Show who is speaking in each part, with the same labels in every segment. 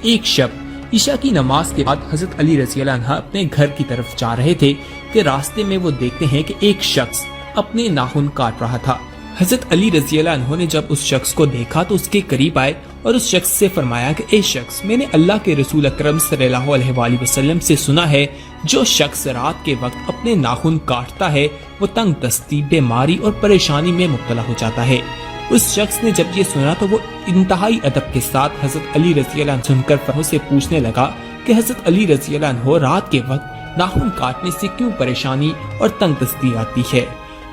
Speaker 1: ایک شب عشاء کی نماز کے بعد حضرت علی رضی اللہ عنہ اپنے گھر کی طرف جا رہے تھے کہ راستے میں وہ دیکھتے ہیں کہ ایک شخص اپنے ناخن کاٹ رہا تھا۔ حضرت علی رضی اللہ عنہ نے جب اس شخص کو دیکھا تو اس کے قریب آئے اور اس شخص سے فرمایا کہ اے شخص، میں نے اللہ کے رسول اکرم صلی اللہ علیہ وآلہ وسلم سے سنا ہے جو شخص رات کے وقت اپنے ناخن کاٹتا ہے وہ تنگ دستی، بیماری اور پریشانی میں مبتلا ہو جاتا ہے۔ اس شخص نے جب یہ سنا تو وہ انتہائی ادب کے ساتھ حضرت علی رضی اللہ عنہ سن کر فرحت سے پوچھنے لگا کہ حضرت علی رضی اللہ عنہ رات کے وقت ناخن کاٹنے سے کیوں پریشانی اور تنگ دستی آتی ہے؟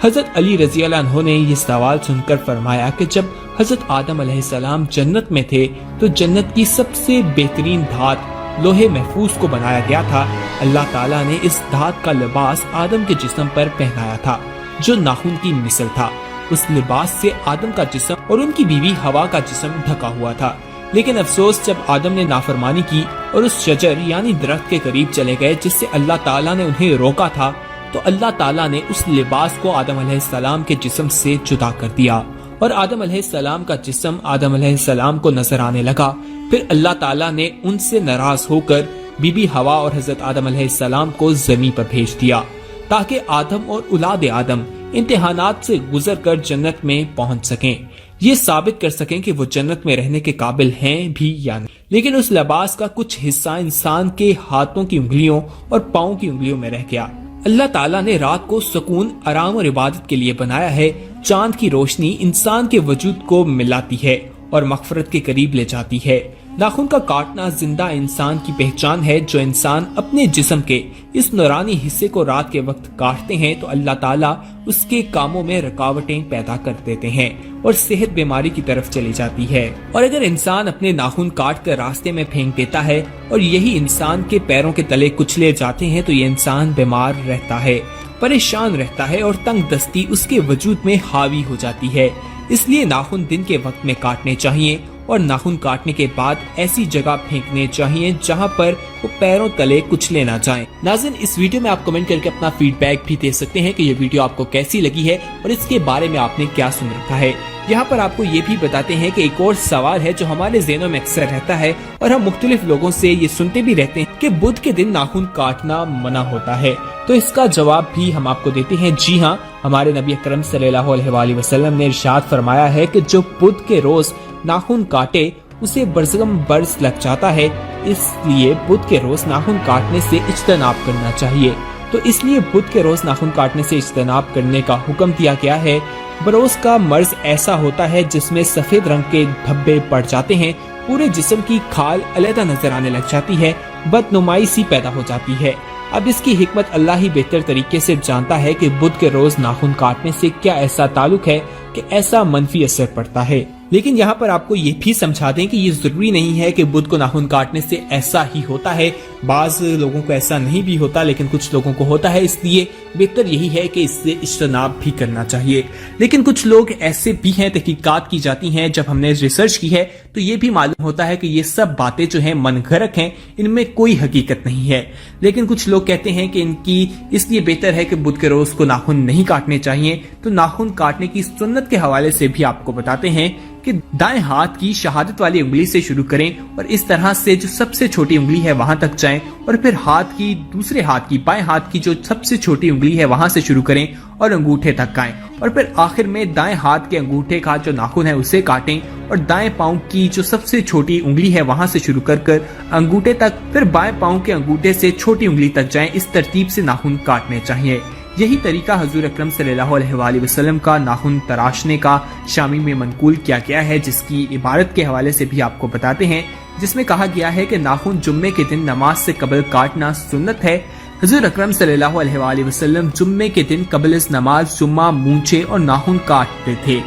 Speaker 1: حضرت علی رضی اللہ عنہ نے یہ سوال سن کر فرمایا کہ جب حضرت آدم علیہ السلام جنت میں تھے تو جنت کی سب سے بہترین دھات لوہے محفوظ کو بنایا گیا تھا۔ اللہ تعالیٰ نے اس دھات کا لباس آدم کے جسم پر پہنایا تھا جو ناخن کی مثل تھا۔ اس لباس سے آدم کا جسم اور ان کی بیوی ہوا کا جسم ڈھکا ہوا تھا، لیکن افسوس جب آدم نے نافرمانی کی اور اس شجر یعنی درخت کے قریب چلے گئے جس سے اللہ تعالیٰ نے انہیں روکا تھا، تو اللہ تعالیٰ نے اس لباس کو آدم علیہ السلام کے جسم سے جدا کر دیا اور آدم علیہ السلام کا جسم آدم علیہ السلام کو نظر آنے لگا۔ پھر اللہ تعالیٰ نے ان سے ناراض ہو کر بی بی ہوا اور حضرت آدم علیہ السلام کو زمین پر بھیج دیا تاکہ آدم اور اولاد آدم امتحانات سے گزر کر جنت میں پہنچ سکیں، یہ ثابت کر سکیں کہ وہ جنت میں رہنے کے قابل ہیں بھی یا نہیں۔ لیکن اس لباس کا کچھ حصہ انسان کے ہاتھوں کی انگلیوں اور پاؤں کی انگلیوں میں رہ گیا۔ اللہ تعالیٰ نے رات کو سکون، آرام اور عبادت کے لیے بنایا ہے۔ چاند کی روشنی انسان کے وجود کو ملاتی ہے اور مغفرت کے قریب لے جاتی ہے۔ ناخن کا کاٹنا زندہ انسان کی پہچان ہے۔ جو انسان اپنے جسم کے اس نورانی حصے کو رات کے وقت کاٹتے ہیں تو اللہ تعالیٰ اس کے کاموں میں رکاوٹیں پیدا کر دیتے ہیں اور صحت بیماری کی طرف چلی جاتی ہے۔ اور اگر انسان اپنے ناخن کاٹ کر راستے میں پھینک دیتا ہے اور یہی انسان کے پیروں کے تلے کچلے جاتے ہیں تو یہ انسان بیمار رہتا ہے، پریشان رہتا ہے اور تنگ دستی اس کے وجود میں حاوی ہو جاتی ہے۔ اس لیے ناخن دن کے وقت میں کاٹنے چاہیے اور ناخن کاٹنے کے بعد ایسی جگہ پھینکنے چاہیے جہاں پر وہ پیروں تلے کچلے نہ جائیں۔ ناظرین، اس ویڈیو میں آپ کمنٹ کر کے اپنا فیڈ بیک بھی دے سکتے ہیں کہ یہ ویڈیو آپ کو کیسی لگی ہے اور اس کے بارے میں آپ نے کیا سن رکھا ہے۔ یہاں پر آپ کو یہ بھی بتاتے ہیں کہ ایک اور سوال ہے جو ہمارے ذہنوں میں اکثر رہتا ہے اور ہم مختلف لوگوں سے یہ سنتے بھی رہتے ہیں کہ بدھ کے دن ناخن کاٹنا منع ہوتا ہے، تو اس کا جواب بھی ہم آپ کو دیتے ہیں۔ جی ہاں، ہمارے نبی اکرم صلی اللہ علیہ وآلہ وسلم نے ارشاد فرمایا ہے کہ جو بدھ کے روز ناخن کاٹے اسے برزغم برس لگ جاتا ہے، اس لیے بدھ کے روز ناخن کاٹنے سے اجتناب کرنا چاہیے۔ تو اس لیے بدھ کے روز ناخن کاٹنے سے اجتناب کرنے کا حکم دیا گیا ہے۔ بروز کا مرض ایسا ہوتا ہے جس میں سفید رنگ کے دھبے پڑ جاتے ہیں، پورے جسم کی کھال علیحدہ نظر آنے لگ جاتی ہے، بدنمائی سی پیدا ہو جاتی ہے۔ اب اس کی حکمت اللہ ہی بہتر طریقے سے جانتا ہے کہ بدھ کے روز ناخن کاٹنے سے کیا ایسا تعلق ہے کہ ایسا منفی اثر پڑتا ہے۔ لیکن یہاں پر آپ کو یہ بھی سمجھا دیں کہ یہ ضروری نہیں ہے کہ بدھ کو ناخن کاٹنے سے ایسا ہی ہوتا ہے، بعض لوگوں کو ایسا نہیں بھی ہوتا لیکن کچھ لوگوں کو ہوتا ہے، اس لیے بہتر یہی ہے کہ اس سے اجتناب بھی کرنا چاہیے۔ لیکن کچھ لوگ ایسے بھی ہیں، تحقیقات کی جاتی ہیں، جب ہم نے ریسرچ کی ہے تو یہ بھی معلوم ہوتا ہے کہ یہ سب باتیں جو ہیں من گھڑت ہیں، ان میں کوئی حقیقت نہیں ہے۔ لیکن کچھ لوگ کہتے ہیں کہ ان کی اس لیے بہتر ہے کہ بدھ کے روز کو ناخن نہیں کاٹنے چاہیے، تو ناخن کاٹنے کی سنت کے حوالے سے بھی آپ کو بتاتے ہیں کہ دائیں ہاتھ کی شہادت والی انگلی سے شروع کریں اور اس طرح سے جو سب سے چھوٹی انگلی ہے وہاں تک جائیں، اور پھر دوسرے ہاتھ کی بائیں ہاتھ کی جو سب سے چھوٹی انگلی ہے وہاں سے شروع کریں اور انگوٹھے تک آئیں، اور پھر آخر میں دائیں ہاتھ کے انگوٹھے کا جو ناخن ہے اسے کاٹیں اور دائیں پاؤں کی جو سب سے چھوٹی انگلی ہے وہاں سے شروع کر انگوٹھے تک، پھر بائیں پاؤں کے انگوٹھے سے چھوٹی انگلی تک جائیں۔ اس ترتیب سے ناخن کاٹنے چاہیے۔ یہی طریقہ حضور اکرم صلی اللہ علیہ وآلہ وسلم کا ناخن تراشنے کا شامی میں منقول کیا گیا ہے، جس کی عبارت کے حوالے سے بھی آپ کو بتاتے ہیں، جس میں کہا گیا ہے کہ ناخن جمعے کے دن نماز سے قبل کاٹنا سنت ہے۔ حضور اکرم صلی اللہ علیہ وآلہ وسلم جمعے کے دن قبل از نماز جمعہ مونچھے اور ناخن کاٹتے تھے۔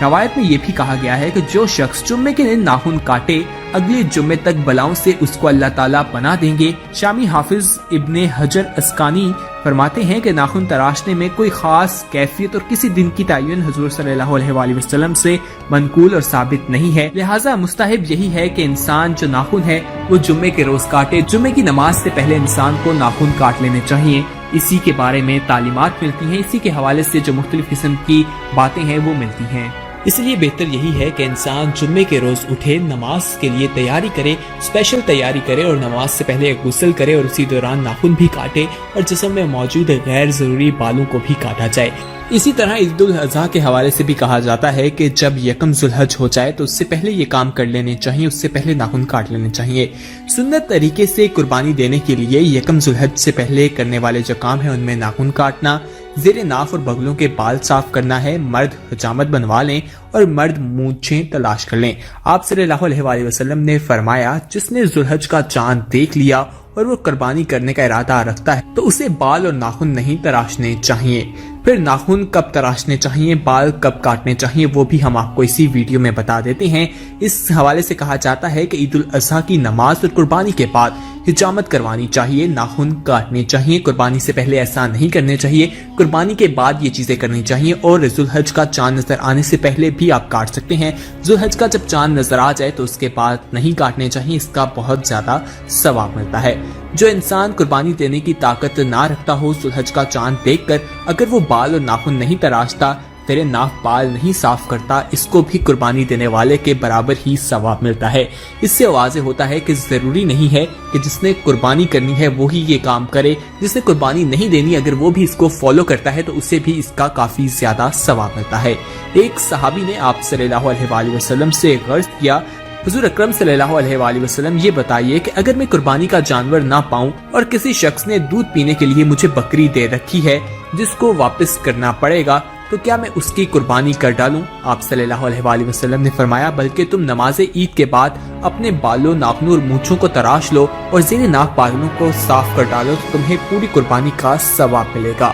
Speaker 1: روایت میں یہ بھی کہا گیا ہے کہ جو شخص جمعے کے دن ناخن کاٹے اگلے جمعے تک بلاؤں سے اس کو اللہ تعالیٰ پناہ دیں گے۔ شامی حافظ ابن حجر اسقلانی فرماتے ہیں کہ ناخن تراشنے میں کوئی خاص کیفیت اور کسی دن کی تعین حضور صلی اللہ علیہ وآلہ وسلم سے منقول اور ثابت نہیں ہے، لہٰذا مستحب یہی ہے کہ انسان جو ناخن ہے وہ جمعے کے روز کاٹے۔ جمعے کی نماز سے پہلے انسان کو ناخن کاٹ لینے چاہیے، اسی کے بارے میں تعلیمات ملتی ہیں، اسی کے حوالے سے جو مختلف قسم کی باتیں ہیں وہ ملتی ہیں۔ اس لیے بہتر یہی ہے کہ انسان جمعے کے روز اٹھے، نماز کے لیے تیاری کرے، اسپیشل تیاری کرے اور نماز سے پہلے غسل کرے اور اسی دوران ناخن بھی کاٹے اور جسم میں موجود غیر ضروری بالوں کو بھی کاٹا جائے۔ اسی طرح عید الاضحیٰ کے حوالے سے بھی کہا جاتا ہے کہ جب یکم ذو الحج ہو جائے تو اس سے پہلے یہ کام کر لینے چاہیے، اس سے پہلے ناخن کاٹ لینے چاہیے۔ سنت طریقے سے قربانی دینے کے لیے یکم ذو الحج سے پہلے کرنے والے جو کام ہیں ان میں ناخن کاٹنا، زیر ناف اور بغلوں کے بال صاف کرنا ہے، مرد حجامت بنوا لیں اور مرد مونچھیں تلاش کر لیں۔ آپ صلی اللہ علیہ وآلہ وسلم نے فرمایا جس نے ذو الحج کا چاند دیکھ لیا اور وہ قربانی کرنے کا ارادہ رکھتا ہے تو اسے بال اور ناخن نہیں تراشنے چاہیے۔ پھر ناخن کب تراشنے چاہیے، بال کب کاٹنے چاہیے، وہ بھی ہم آپ کو اسی ویڈیو میں بتا دیتے ہیں۔ اس حوالے سے کہا جاتا ہے کہ عید الاضحیٰ کی نماز اور قربانی کے بعد حجامت کروانی چاہیے، ناخن کاٹنے چاہیے، قربانی سے پہلے ایسا نہیں کرنے چاہیے، قربانی کے بعد یہ چیزیں کرنی چاہیے، اور ذو الحج کا چاند نظر آنے سے پہلے بھی آپ کاٹ سکتے ہیں۔ ذو الحج کا جب چاند نظر آ جائے تو اس کے بعد نہیں کاٹنے چاہیے، اس کا بہت زیادہ ثواب ملتا ہے۔ جو انسان قربانی دینے کی طاقت نہ رکھتا ہو، ذو الحج کا چاند دیکھ کر اگر وہ بال اور ناخن نہیں تراشتا، تیرے ناف بال نہیں صاف کرتا، اس کو بھی قربانی دینے والے کے برابر ہی ثواب ملتا ہے۔ اس سے واضح ہوتا ہے کہ ضروری نہیں ہے کہ جس نے قربانی کرنی ہے وہی یہ کام کرے، جس نے قربانی نہیں دینی اگر وہ بھی اس کو فالو کرتا ہے تو اسے بھی اس کا کافی زیادہ ثواب ملتا ہے۔ ایک صحابی نے آپ صلی اللہ علیہ وآلہ وسلم سے عرض کیا، حضور اکرم صلی اللہ علیہ وآلہ وسلم یہ بتائیے کہ اگر میں قربانی کا جانور نہ پاؤں اور کسی شخص نے دودھ پینے کے لیے مجھے بکری دے رکھی ہے جس کو واپس کرنا پڑے گا تو کیا میں اس کی قربانی کر ڈالوں؟ آپ صلی اللہ علیہ وآلہ وسلم نے فرمایا بلکہ تم نماز عید کے بعد اپنے بالوں، ناخنوں اور مونچھوں کو تراش لو اور زیر ناف بالوں کو صاف کر ڈالو تو تمہیں پوری قربانی کا ثواب ملے گا۔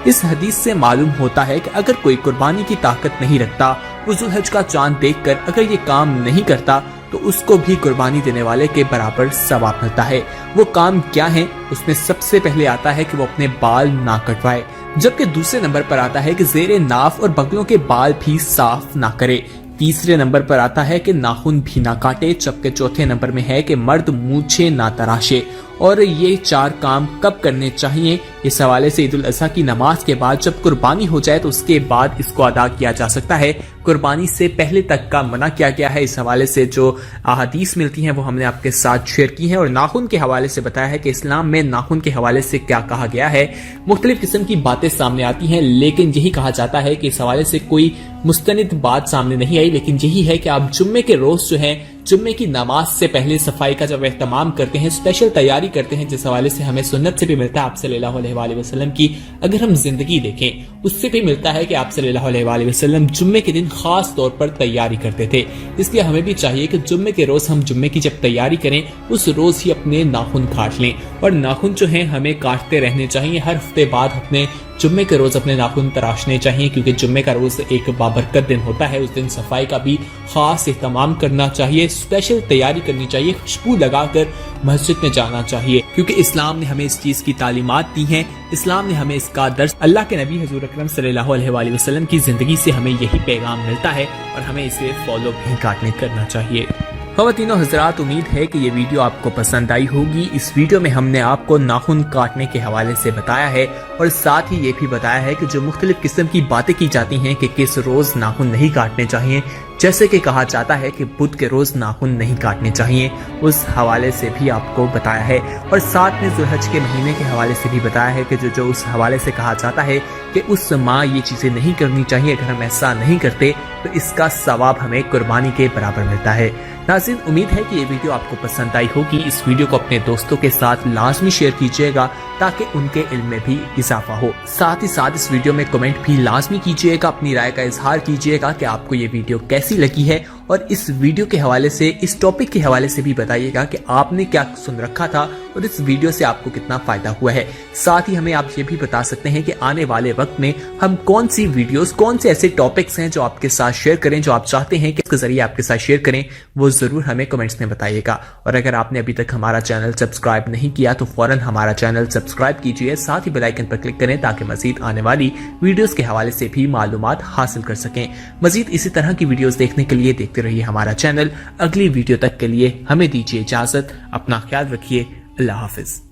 Speaker 1: اس حدیث سے معلوم ہوتا ہے کہ اگر کوئی قربانی کی طاقت نہیں رکھتا، وہ ذو الحج کا چاند دیکھ کر اگر یہ کام نہیں کرتا تو اس کو بھی قربانی دینے والے کے برابر ثواب ملتا ہے۔ وہ کام کیا ہے؟ اس میں سب سے پہلے آتا ہے کہ وہ اپنے بال نہ کٹوائے، جبکہ دوسرے نمبر پر آتا ہے کہ زیر ناف اور بغلوں کے بال بھی صاف نہ کرے، تیسرے نمبر پر آتا ہے کہ ناخن بھی نہ کاٹے، جبکہ چوتھے نمبر میں ہے کہ مرد مونچھیں نہ تراشے۔ اور یہ چار کام کب کرنے چاہیے؟ اس حوالے سے عید الاضحیٰ کی نماز کے بعد جب قربانی ہو جائے تو اس کے بعد اس کو ادا کیا جا سکتا ہے، قربانی سے پہلے تک کا منع کیا گیا ہے۔ اس حوالے سے جو احادیث ملتی ہیں وہ ہم نے آپ کے ساتھ شیئر کی ہیں، اور ناخن کے حوالے سے بتایا ہے کہ اسلام میں ناخن کے حوالے سے کیا کہا گیا ہے۔ مختلف قسم کی باتیں سامنے آتی ہیں، لیکن یہی کہا جاتا ہے کہ اس حوالے سے کوئی مستند بات سامنے نہیں آئی، لیکن یہی ہے کہ آپ جمعے کے روز جو ہے، جمعے کی نماز سے پہلے صفائی کا جب اہتمام کرتے ہیں، اسپیشل تیاری کرتے ہیں، جس حوالے سے ہمیں سنت سے بھی ملتا ہے آپ صلی اللہ علیہ وآلہ وسلم کی اگر ہم زندگی دیکھیں اس سے بھی ملتا ہے کہ آپ صلی اللہ علیہ وآلہ وسلم جمعے کے دن خاص طور پر تیاری کرتے تھے۔ اس لیے ہمیں بھی چاہیے کہ جمعے کے روز ہم جمعے کی جب تیاری کریں اس روز ہی اپنے ناخن کاٹ لیں، اور ناخن جو ہیں ہمیں کاٹتے رہنے چاہیے، ہر ہفتے بعد اپنے جمعے کے روز اپنے ناخن تراشنے چاہیے، کیونکہ جمعے کا روز ایک بابرکت دن ہوتا ہے، اس دن صفائی کا بھی خاص اہتمام کرنا چاہیے، اسپیشل تیاری کرنی چاہیے، خوشبو لگا کر مسجد میں جانا چاہیے، کیونکہ اسلام نے ہمیں اس چیز کی تعلیمات دی ہیں، اسلام نے ہمیں اس کا درس، اللہ کے نبی حضور اکرم صلی اللہ علیہ وآلہ وسلم کی زندگی سے ہمیں یہی پیغام ملتا ہے، اور ہمیں اسے فالو بھی کرنا چاہیے۔ خواتین و حضرات، امید ہے کہ یہ ویڈیو آپ کو پسند آئی ہوگی۔ اس ویڈیو میں ہم نے آپ کو ناخن کاٹنے کے حوالے سے بتایا ہے، اور ساتھ ہی یہ بھی بتایا ہے کہ جو مختلف قسم کی باتیں کی جاتی ہیں کہ کس روز ناخن نہیں کاٹنے چاہیے، جیسے کہ کہا جاتا ہے کہ بدھ کے روز ناخن نہیں کاٹنے چاہیے، اس حوالے سے بھی آپ کو بتایا ہے، اور ساتھ میں ذو الحج کے مہینے کے حوالے سے بھی بتایا ہے کہ جو اس حوالے سے کہا جاتا ہے کہ اس ماہ یہ چیزیں نہیں کرنی چاہیے، اگر ہم ایسا نہیں کرتے تو اس کا ثواب ہمیں قربانی کے برابر ملتا ہے۔ ناظرین، امید ہے کہ یہ ویڈیو آپ کو پسند آئی ہوگی۔ اس ویڈیو کو اپنے دوستوں کے ساتھ لازمی شیئر کیجیے گا تاکہ ان کے علم میں بھی اضافہ ہو۔ ساتھ ہی ساتھ اس ویڈیو میں کمنٹ بھی لازمی کیجیے گا، اپنی رائے کا اظہار کیجیے گا کہ آپ کو یہ ویڈیو کیسی لگی ہے، اور اس ویڈیو کے حوالے سے، اس ٹاپک کے حوالے سے بھی بتائیے گا کہ آپ نے کیا سن رکھا تھا اور اس ویڈیو سے آپ کو کتنا فائدہ ہوا ہے۔ ساتھ ہی ہمیں آپ یہ بھی بتا سکتے ہیں کہ آنے والے وقت میں ہم کون سی ویڈیوز، کون سے ایسے ٹاپکس ہیں جو آپ کے ساتھ شیئر کریں، جو آپ چاہتے ہیں کہ اس کے ذریعے آپ کے ساتھ شیئر کریں، وہ ضرور ہمیں کمنٹس میں بتائیے گا۔ اور اگر آپ نے ابھی تک ہمارا چینل سبسکرائب نہیں کیا تو فوراً ہمارا چینل سبسکرائب کیجیے، ساتھ ہی بیل آئیکن پر کلک کریں تاکہ مزید آنے والی ویڈیوز کے حوالے سے بھی معلومات حاصل کر سکیں۔ مزید اسی طرح کی ویڈیوز دیکھنے کے لیے دیکھتے رہیے ہمارا چینل۔ اگلی ویڈیو تک کے لیے ہمیں دیجیے اجازت، اپنا خیال رکھیے، اللہ حافظ۔